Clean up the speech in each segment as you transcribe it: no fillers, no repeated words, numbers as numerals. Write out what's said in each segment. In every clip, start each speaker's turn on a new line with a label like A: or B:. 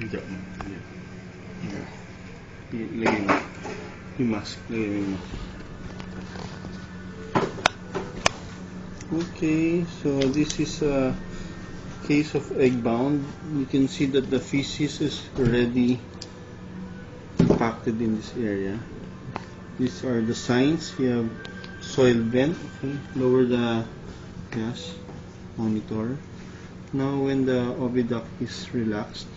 A: Lagay mo yung mask. Okay, so this is a case of egg bound. You can see that the feces is already compacted in this area. These are the signs. You have soil vent. Okay, lower the gas monitor. Now when the oviduct is relaxed,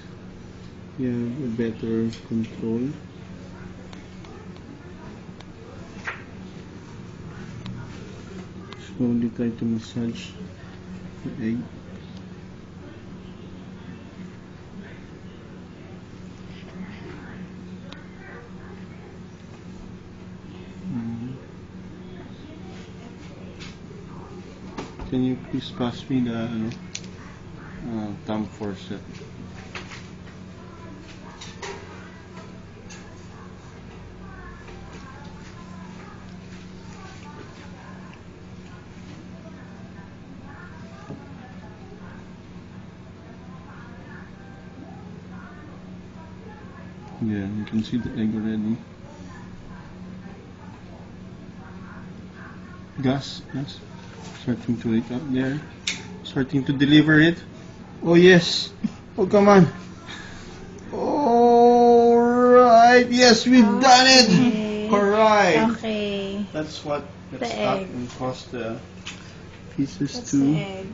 A: you have a better control. Slowly try to massage the egg. Can you please pass me the thumb forceps? Yeah, you can see the egg already. Gas, starting to wake up there. Starting to deliver it. Oh yes. Oh come on. Alright, yes, we've done it.
B: Okay.
A: Alright.
B: Okay.
A: That's what
B: The
A: gets stuck
B: egg.
A: and caused the pieces
B: That's
A: to.
B: the egg.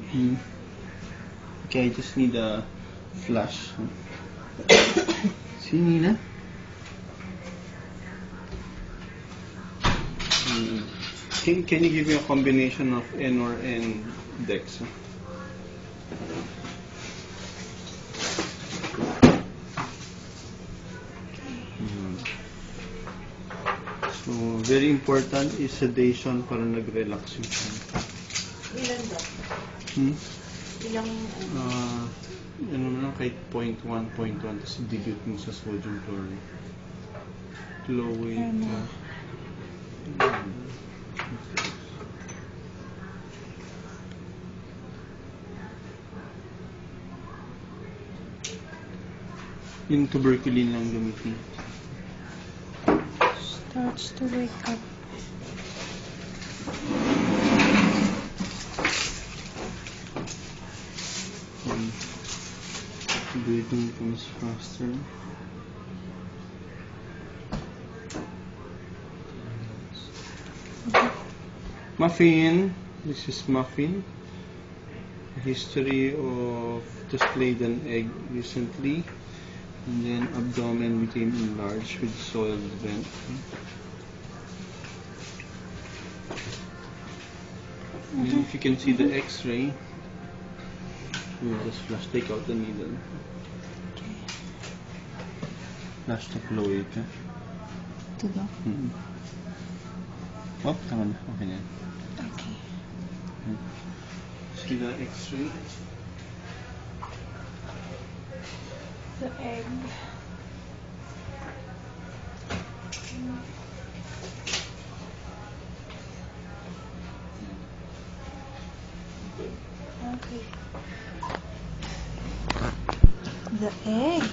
A: Okay, I just need a flash. See, Nina? Can you give me a combination of N or N Dex? So, very important is sedation para nag-relax yung
B: Ilan ba? Ilang
A: ano na lang, kahit 0.1, tapos dilute mo sa sodium chloride. Low weight. Yung tuberculin lang gamitin.
B: starts to wake up.
A: Breathing becomes faster. Muffin. This is Muffin. A history of just laid an egg recently, and then abdomen became enlarged with soiled vent. And if you can see the X-ray, we'll just take out the needle.
B: Okay.
A: Flash the Chloe, okay?
B: Ito ba?
A: Oh, tama na. Okay na.
B: Okay.
A: See the X-ray?
B: The egg. Okay. The egg.